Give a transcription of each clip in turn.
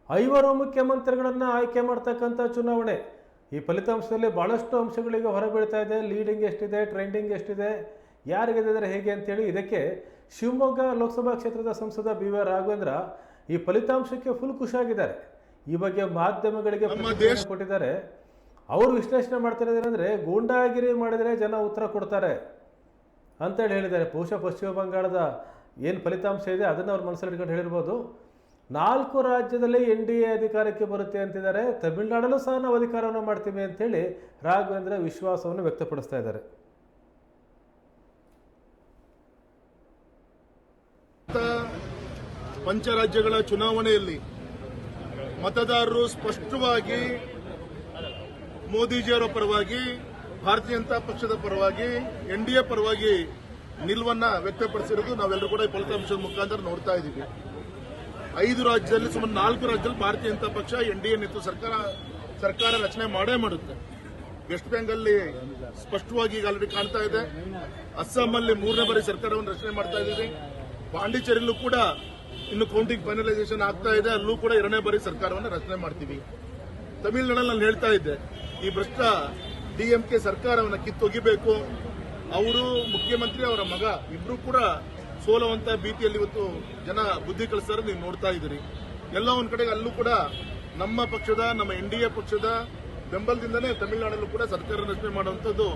5 ಮುಖ್ಯಮಂತ್ರಿಗಳನ್ನು ಆಯ್ಕೆ ಮಾಡ್ತಕ್ಕಂಥ ಚುನಾವಣೆ. ಈ ಫಲಿತಾಂಶದಲ್ಲಿ ಭಾಳಷ್ಟು ಅಂಶಗಳಿಗೆ ಹೊರಬೀಳ್ತಾ ಇದೆ. ಲೀಡಿಂಗ್ ಎಷ್ಟಿದೆ, ಟ್ರೆಂಡಿಂಗ್ ಎಷ್ಟಿದೆ, ಯಾರು ಗೆದ್ದಿದ್ದಾರೆ ಹೇಗೆ ಅಂತೇಳಿ. ಇದಕ್ಕೆ ಶಿವಮೊಗ್ಗ ಲೋಕಸಭಾ ಕ್ಷೇತ್ರದ ಸಂಸದ ಬಿ.ವೈ. ರಾಘವೇಂದ್ರ ಈ ಫಲಿತಾಂಶಕ್ಕೆ ಫುಲ್ ಖುಷಿಯಾಗಿದ್ದಾರೆ. ಈ ಬಗ್ಗೆ ಮಾಧ್ಯಮಗಳಿಗೆ ಕೊಟ್ಟಿದ್ದಾರೆ. ಅವರು ವಿಶ್ಲೇಷಣೆ ಮಾಡ್ತಾ ಇದ್ದಾರೆ ಅಂದರೆ, ಗೂಂಡಾಗಿರಿ ಮಾಡಿದರೆ ಜನ ಉತ್ತರ ಕೊಡ್ತಾರೆ ಅಂತೇಳಿ ಹೇಳಿದ್ದಾರೆ. ಬಹುಶಃ ಪಶ್ಚಿಮ ಬಂಗಾಳದ ಏನು ಫಲಿತಾಂಶ ಇದೆ ಅದನ್ನು ಅವ್ರ ಮನಸ್ಸಲ್ಲಿ ಇಟ್ಕೊಂಡು ಹೇಳಿರ್ಬೋದು. 4 ರಾಜ್ಯದಲ್ಲಿ NDA ಅಧಿಕಾರಕ್ಕೆ ಬರುತ್ತೆ ಅಂತಿದ್ದಾರೆ. ತಮಿಳುನಾಡಲ್ಲೂ ಸಹ ನಾವು ಅಧಿಕಾರವನ್ನು ಮಾಡ್ತೀವಿ ಅಂತೇಳಿ ರಾಘವೇಂದ್ರ ವಿಶ್ವಾಸವನ್ನು ವ್ಯಕ್ತಪಡಿಸ್ತಾ ಇದ್ದಾರೆ. ಪಂಚರಾಜ್ಯಗಳ ಚುನಾವಣೆಯಲ್ಲಿ ಮತದಾರರು ಸ್ಪಷ್ಟವಾಗಿ ಮೋದಿಜಿಯವರ ಪರವಾಗಿ, ಭಾರತೀಯ ಜನತಾ ಪಕ್ಷದ ಪರವಾಗಿ, NDA ಪರವಾಗಿ ನಿಲುವನ್ನ ವ್ಯಕ್ತಪಡಿಸಿರೋದು ನಾವೆಲ್ಲರೂ ಕೂಡ ಈ ಫಲಿತಾಂಶದ ಮುಖಾಂತರ ನೋಡ್ತಾ ಇದ್ದೀವಿ. 5 ರಾಜ್ಯದಲ್ಲಿ ಸುಮಾರು 4 ರಾಜ್ಯದಲ್ಲಿ ಭಾರತೀಯ ಜನತಾ ಪಕ್ಷ NDA ನೇತೃತ್ವ ಸರ್ಕಾರ ರಚನೆ ಮಾಡೇ ಮಾಡುತ್ತೆ. ವೆಸ್ಟ್ ಬೆಂಗಾಲ್ ಸ್ಪಷ್ಟವಾಗಿ ಈಗ ಆಲ್ರೆಡಿ ಕಾಣ್ತಾ ಇದೆ. ಅಸ್ಸಾಂನಲ್ಲಿ 3ನೇ ಬಾರಿ ಸರ್ಕಾರವನ್ನು ರಚನೆ ಮಾಡ್ತಾ ಇದ್ದೀವಿ. ಪಾಂಡಿಚೇರಿಯಲ್ಲೂ ಕೂಡ ಇನ್ನು ಕೌಂಟಿಂಗ್ ಫೈನಲೈಸೇಷನ್ ಆಗ್ತಾ ಇದೆ, ಅಲ್ಲೂ ಕೂಡ 2ನೇ ಬಾರಿ ಸರ್ಕಾರವನ್ನು ರಚನೆ ಮಾಡ್ತೀವಿ. ತಮಿಳುನಾಡಲ್ಲಿ ನಾನು ಹೇಳ್ತಾ ಇದ್ದೆ, ಈ ಭ್ರಷ್ಟ DMK ಸರ್ಕಾರವನ್ನು ಕಿತ್ತೊಗಿಬೇಕು. ಅವರು ಮುಖ್ಯಮಂತ್ರಿ, ಅವರ ಮಗ ಇಬ್ರು ಕೂಡ ಸೋಲುವಂತ ಭೀತಿಯಲ್ಲಿ ಇವತ್ತು ಜನ ಬುದ್ಧಿ ಕಳಿಸ್ತಾರೆ. ನೀವು ನೋಡ್ತಾ ಇದ್ದೀರಿ. ಎಲ್ಲ ಒಂದ್ ಕಡೆಗೆ ಅಲ್ಲೂ ಕೂಡ ನಮ್ಮ ಪಕ್ಷದ, ನಮ್ಮ NDA ಪಕ್ಷದ ಬೆಂಬಲದಿಂದನೇ ತಮಿಳುನಾಡಲ್ಲೂ ಕೂಡ ಸರ್ಕಾರ ರಚನೆ ಮಾಡುವಂತದ್ದು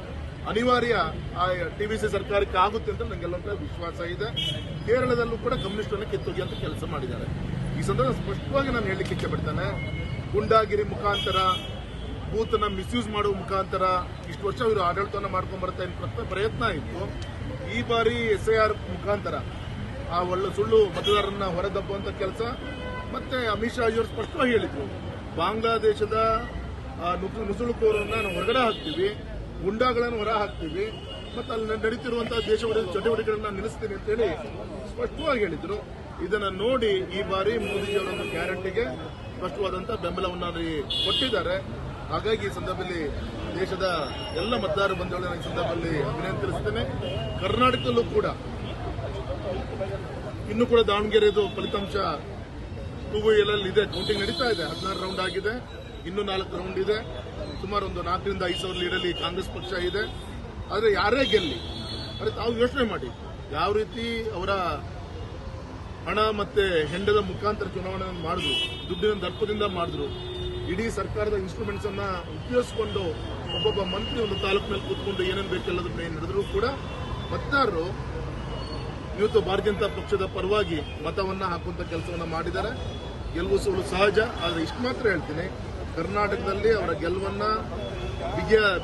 ಅನಿವಾರ್ಯ ಆ TVC ಸರ್ಕಾರಕ್ಕೆ ಆಗುತ್ತೆ ಅಂತ ನಂಗೆಲ್ಲ ವಿಶ್ವಾಸ ಇದೆ. ಕೇರಳದಲ್ಲೂ ಕೂಡ ಕಮ್ಯುನಿಸ್ಟ್ ಅನ್ನು ಕಿತ್ತೊಗೆಯುವಂತ ಕೆಲಸ ಮಾಡಿದ್ದಾರೆ. ಈ ಸಂದರ್ಭ ಸ್ಪಷ್ಟವಾಗಿ ನಾನು ಹೇಳಲಿಕ್ಕೆ ಇಷ್ಟಪಡ್ತೇನೆ, ಗುಂಡಾಗಿರಿ ಮುಖಾಂತರ, ಬೂತ್ನ ಮಿಸ್ಯೂಸ್ ಮಾಡುವ ಮುಖಾಂತರ ಇಷ್ಟು ವರ್ಷ ಇವರು ಆಡಳಿತವನ್ನು ಮಾಡ್ಕೊಂಡ್ ಬರ್ತಾ ಇರೋ ಪ್ರಯತ್ನ ಇತ್ತು. ಈ ಬಾರಿ SIR ಮುಖಾಂತರ ಆ ಒಳ್ಳೆ ಸುಳ್ಳು ಮತದಾರರನ್ನ ಹೊರದಬ್ಬುವಂತ ಕೆಲಸ. ಮತ್ತೆ ಅಮಿತ್ ಶಾ ಅವರು ಸ್ಪಷ್ಟವಾಗಿ ಹೇಳಿದ್ರು, ಬಾಂಗ್ಲಾದೇಶದ ನುಸುಳುಕೋರನ್ನ ನಾವು ಹೊರಗಡೆ ಹಾಕ್ತೀವಿ, ಗುಂಡಾಗಳನ್ನು ಹೊರ ಹಾಕ್ತೀವಿ, ಮತ್ತೆ ಅಲ್ಲಿ ನಡೀತಿರುವಂತಹ ದೇಶ ವಿರೋಧಿ ಚಟುವಟಿಕೆಗಳನ್ನ ನಿಲ್ಲಿಸ್ತೀನಿ ಅಂತ ಹೇಳಿ ಸ್ಪಷ್ಟವಾಗಿ ಹೇಳಿದ್ರು. ಇದನ್ನ ನೋಡಿ ಈ ಬಾರಿ ಮೋದಿಜಿಯವರೊಂದು ಗ್ಯಾರಂಟಿಗೆ ಸ್ಪಷ್ಟವಾದಂತಹ ಬೆಂಬಲವನ್ನು ಕೊಟ್ಟಿದ್ದಾರೆ. ಹಾಗಾಗಿ ಈ ಸಂದರ್ಭದಲ್ಲಿ ದೇಶದ ಎಲ್ಲ ಮತದಾರ ಬಂಧುಗಳನ್ನ ಈ ಸಂದರ್ಭದಲ್ಲಿ ಅಭಿನಂದಿಸುತ್ತೇನೆ. ಕರ್ನಾಟಕದಲ್ಲೂ ಕೂಡ ಇನ್ನೂ ಕೂಡ ದಾವಣಗೆರೆದು ಫಲಿತಾಂಶ 2VL ಇದೆ, ಕೌಂಟಿಂಗ್ ನಡೀತಾ ಇದೆ. 16 ರೌಂಡ್ ಆಗಿದೆ, ಇನ್ನೂ 4 ರೌಂಡ್ ಇದೆ. ಸುಮಾರು ಒಂದು 4 ರಿಂದ 5 ಸಾವಿರ ಲೀಡಲ್ಲಿ ಕಾಂಗ್ರೆಸ್ ಪಕ್ಷ ಇದೆ. ಆದರೆ ಯಾರೇ ಗೆಲ್ಲಿ, ಆದರೆ ತಾವು ಯೋಚನೆ ಮಾಡಿ ಯಾವ ರೀತಿ ಅವರ ಹಣ ಮತ್ತೆ ಹೆಂಡದ ಮುಖಾಂತರ ಚುನಾವಣೆಯನ್ನು ಮಾಡಿದ್ರು, ದುಡ್ಡಿನ ದರ್ಪದಿಂದ ಮಾಡಿದ್ರು. ಇಡೀ ಸರ್ಕಾರದ ಇನ್ಸ್ಟ್ರೂಮೆಂಟ್ಸ್ ಅನ್ನ ಉಪಯೋಗಿಸಿಕೊಂಡು ಒಬ್ಬೊಬ್ಬ ಮಂತ್ರಿ ಒಂದು ತಾಲೂಕಿನಲ್ಲಿ ಕೂತ್ಕೊಂಡು ಏನೇನು ಬೇಕೆಲ್ಲದನ್ನ ನಡೆದರೂ ಕೂಡ ಮತದಾರರು ಇವತ್ತು ಭಾರತೀಯ ಜನತಾ ಪಕ್ಷದ ಪರವಾಗಿ ಮತವನ್ನ ಹಾಕುವಂತ ಕೆಲಸವನ್ನ ಮಾಡಿದ್ದಾರೆ. ಗೆಲುವು ಸೋಲು ಸಹಜ. ಆದರೆ ಇಷ್ಟು ಮಾತ್ರ ಹೇಳ್ತೀನಿ, ಕರ್ನಾಟಕದಲ್ಲಿ ಅವರ ಗೆಲುವನ್ನ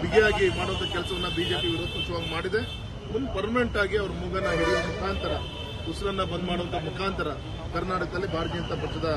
ಬಿಗಿಯಾಗಿ ಮಾಡುವಂತ ಕೆಲಸವನ್ನ ಬಿಜೆಪಿ ವಿರೋಧ ಪಕ್ಷವಾಗಿ ಮಾಡಿದೆ. ಮುಂದೆ ಪರ್ಮನೆಂಟ್ ಆಗಿ ಅವ್ರ ಮೂಗನ್ನ ಹಿಡಿಯುವ ಮುಖಾಂತರ, ಉಸಿರನ್ನ ಬಂದ್ ಮಾಡುವಂತ ಮುಖಾಂತರ ಕರ್ನಾಟಕದಲ್ಲಿ ಭಾರತೀಯ ಜನತಾ ಪಕ್ಷದ